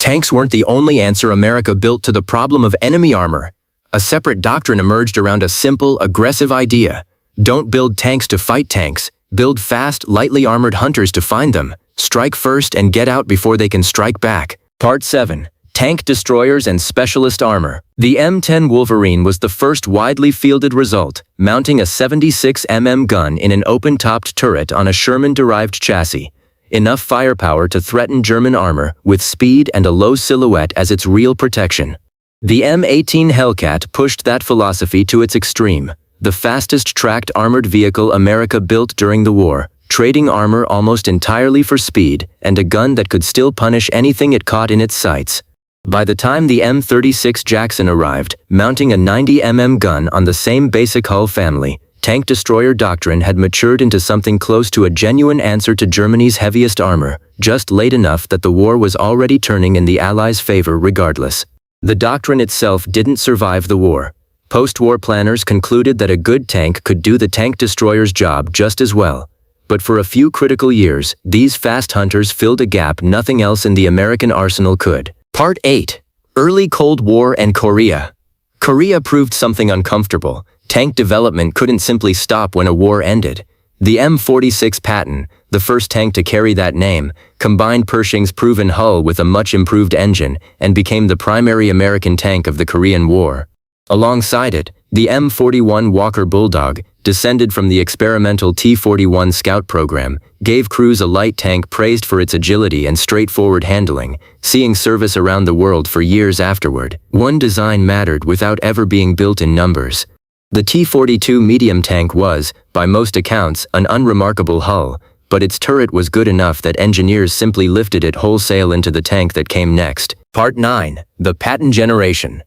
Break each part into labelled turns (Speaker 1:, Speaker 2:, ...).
Speaker 1: Tanks weren't the only answer America built to the problem of enemy armor. A separate doctrine emerged around a simple, aggressive idea. Don't build tanks to fight tanks. Build fast, lightly armored hunters to find them. Strike first and get out before they can strike back. Part 7. Tank destroyers and specialist armor. The M10 Wolverine was the first widely fielded result, mounting a 76mm gun in an open-topped turret on a Sherman-derived chassis. Enough firepower to threaten German armor, with speed and a low silhouette as its real protection. The M18 Hellcat pushed that philosophy to its extreme. The fastest tracked armored vehicle America built during the war, trading armor almost entirely for speed, and a gun that could still punish anything it caught in its sights. By the time the M36 Jackson arrived, mounting a 90mm gun on the same basic hull family, tank destroyer doctrine had matured into something close to a genuine answer to Germany's heaviest armor, just late enough that the war was already turning in the Allies' favor regardless. The doctrine itself didn't survive the war. Post-war planners concluded that a good tank could do the tank destroyer's job just as well. But for a few critical years, these fast hunters filled a gap nothing else in the American arsenal could. Part 8. Early Cold War and Korea. Korea proved something uncomfortable. Tank development couldn't simply stop when a war ended. The M46 Patton, the first tank to carry that name, combined Pershing's proven hull with a much improved engine and became the primary American tank of the Korean War. Alongside it, the M41 Walker Bulldog, descended from the experimental T-41 Scout program, gave crews a light tank praised for its agility and straightforward handling, seeing service around the world for years afterward. One design mattered without ever being built in numbers. The T-42 medium tank was, by most accounts, an unremarkable hull, but its turret was good enough that engineers simply lifted it wholesale into the tank that came next. Part 9. The Patton Generation.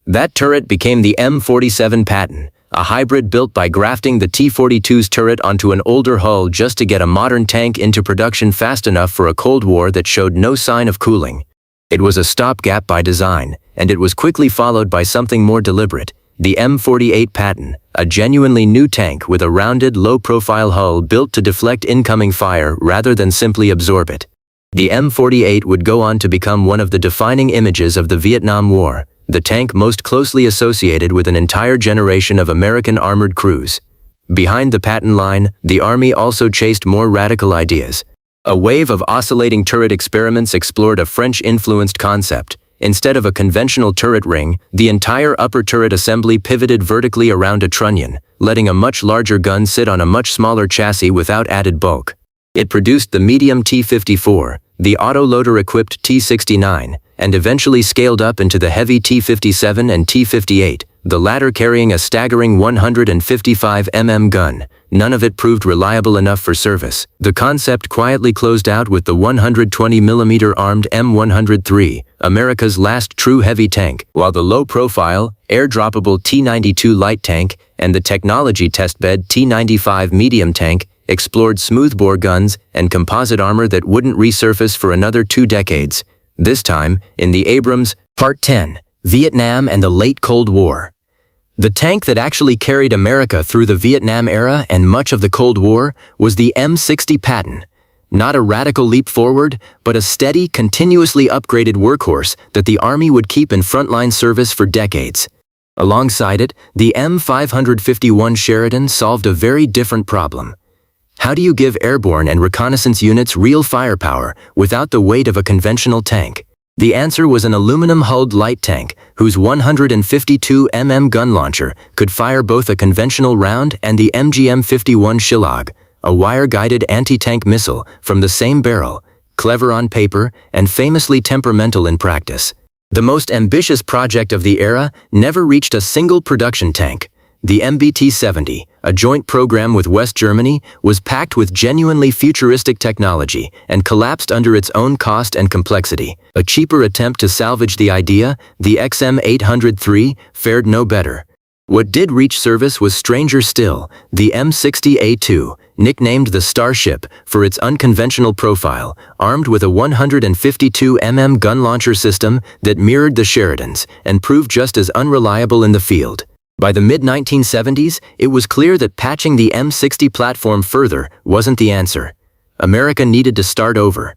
Speaker 1: That turret became the M47 Patton, a hybrid built by grafting the T-42's turret onto an older hull just to get a modern tank into production fast enough for a Cold War that showed no sign of cooling. It was a stopgap by design, and it was quickly followed by something more deliberate, the M48 Patton, a genuinely new tank with a rounded, low-profile hull built to deflect incoming fire rather than simply absorb it. The M48 would go on to become one of the defining images of the Vietnam War, the tank most closely associated with an entire generation of American armored crews. Behind the Patton line, the Army also chased more radical ideas. A wave of oscillating turret experiments explored a French-influenced concept. Instead of a conventional turret ring, the entire upper turret assembly pivoted vertically around a trunnion, letting a much larger gun sit on a much smaller chassis without added bulk. It produced the medium T-54, the autoloader-equipped T-69, and eventually scaled up into the heavy T-57 and T-58, the latter carrying a staggering 155mm gun. None of it proved reliable enough for service. The concept quietly closed out with the 120mm armed M103, America's last true heavy tank, while the low-profile, air-droppable T-92 light tank and the technology testbed T-95 medium tank explored smoothbore guns and composite armor that wouldn't resurface for another 2 decades. This time, in the Abrams. Part 10. Vietnam and the Late Cold War. The tank that actually carried America through the Vietnam era and much of the Cold War was the M60 Patton. Not a radical leap forward, but a steady, continuously upgraded workhorse that the Army would keep in frontline service for decades. Alongside it, the M551 Sheridan solved a very different problem. How do you give airborne and reconnaissance units real firepower without the weight of a conventional tank? The answer was an aluminum-hulled light tank whose 152mm gun launcher could fire both a conventional round and the MGM-51 Shillelagh, a wire-guided anti-tank missile from the same barrel, clever on paper and famously temperamental in practice. The most ambitious project of the era never reached a single production tank. The MBT-70, a joint program with West Germany, was packed with genuinely futuristic technology and collapsed under its own cost and complexity. A cheaper attempt to salvage the idea, the XM803, fared no better. What did reach service was stranger still, the M60A2, nicknamed the Starship for its unconventional profile, armed with a 152mm gun launcher system that mirrored the Sheridan's and proved just as unreliable in the field. By the mid-1970s, it was clear that patching the M60 platform further wasn't the answer. America needed to start over.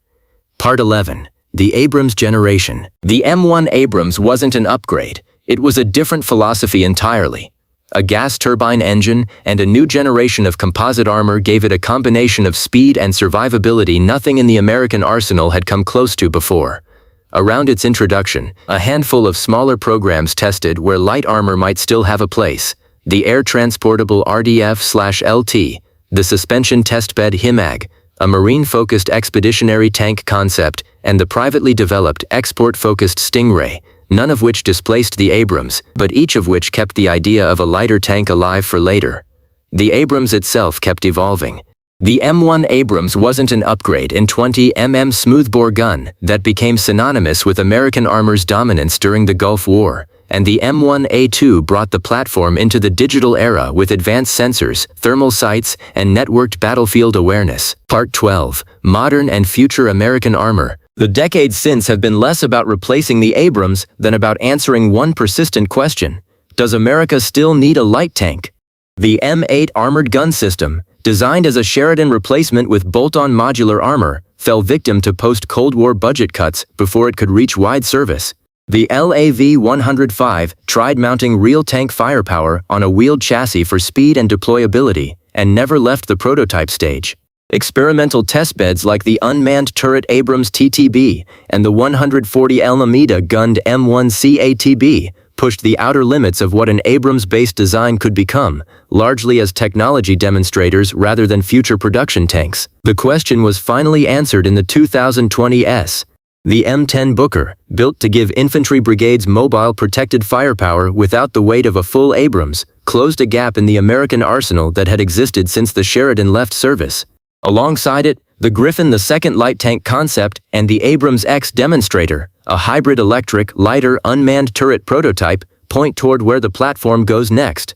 Speaker 1: Part 11. The Abrams generation. The M1 Abrams wasn't an upgrade. It was a different philosophy entirely. A gas turbine engine and a new generation of composite armor gave it a combination of speed and survivability nothing in the American arsenal had come close to before. Around its introduction, a handful of smaller programs tested where light armor might still have a place. The Air Transportable RDF/LT, the Suspension Testbed HIMAG, a marine-focused expeditionary tank concept, and the privately developed export-focused Stingray, none of which displaced the Abrams, but each of which kept the idea of a lighter tank alive for later. The Abrams itself kept evolving. The M1 Abrams wasn't an upgrade in 20mm smoothbore gun that became synonymous with American armor's dominance during the Gulf War, and the M1A2 brought the platform into the digital era with advanced sensors, thermal sights, and networked battlefield awareness. Part 12. Modern and Future American Armor. The decades since have been less about replacing the Abrams than about answering one persistent question. Does America still need a light tank? The M8 armored gun system, designed as a Sheridan replacement with bolt-on modular armor, fell victim to post-Cold War budget cuts before it could reach wide service. The LAV-105 tried mounting real tank firepower on a wheeled chassis for speed and deployability, and never left the prototype stage. Experimental testbeds like the unmanned turret Abrams TTB and the 140mm gunned M1 CATB pushed the outer limits of what an Abrams-based design could become, largely as technology demonstrators rather than future production tanks. The question was finally answered in the 2020 S. The M10 Booker, built to give infantry brigades mobile protected firepower without the weight of a full Abrams, closed a gap in the American arsenal that had existed since the Sheridan left service. Alongside it, the Griffin II light tank concept and the Abrams X demonstrator, a hybrid electric, lighter, unmanned turret prototype, point toward where the platform goes next.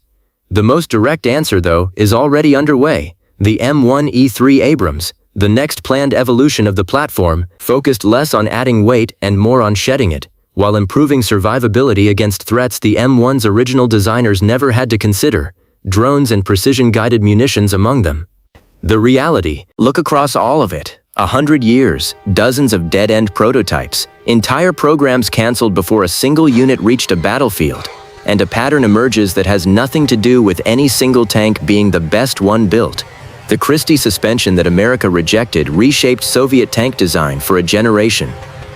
Speaker 1: The most direct answer, though, is already underway. The M1E3 Abrams, the next planned evolution of the platform, focused less on adding weight and more on shedding it, while improving survivability against threats the M1's original designers never had to consider, drones and precision-guided munitions among them. The reality, look across all of it. 100 years, dozens of dead-end prototypes, entire programs canceled before a single unit reached a battlefield, and a pattern emerges that has nothing to do with any single tank being the best one built. The Christie suspension that America rejected reshaped Soviet tank design for a generation.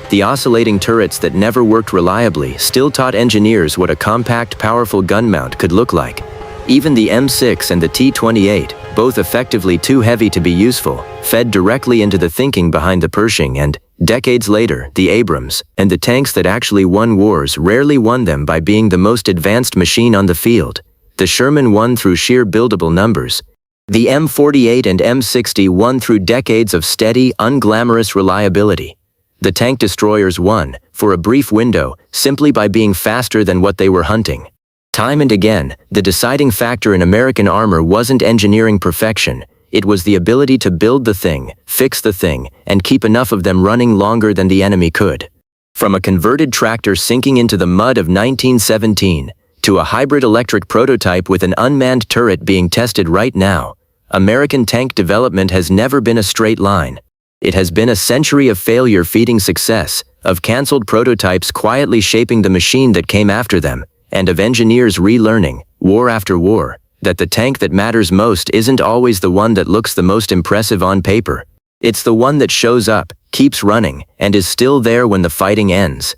Speaker 1: The oscillating turrets that never worked reliably still taught engineers what a compact, powerful gun mount could look like. Even the M6 and the T-28, both effectively too heavy to be useful, fed directly into the thinking behind the Pershing and, decades later, the Abrams, and the tanks that actually won wars rarely won them by being the most advanced machine on the field. The Sherman won through sheer buildable numbers. The M48 and M60 won through decades of steady, unglamorous reliability. The tank destroyers won, for a brief window, simply by being faster than what they were hunting. Time and again, the deciding factor in American armor wasn't engineering perfection, it was the ability to build the thing, fix the thing, and keep enough of them running longer than the enemy could. From a converted tractor sinking into the mud of 1917, to a hybrid electric prototype with an unmanned turret being tested right now, American tank development has never been a straight line. It has been a century of failure feeding success, of canceled prototypes quietly shaping the machine that came after them, and of engineers relearning, war after war, that the tank that matters most isn't always the one that looks the most impressive on paper. It's the one that shows up, keeps running, and is still there when the fighting ends.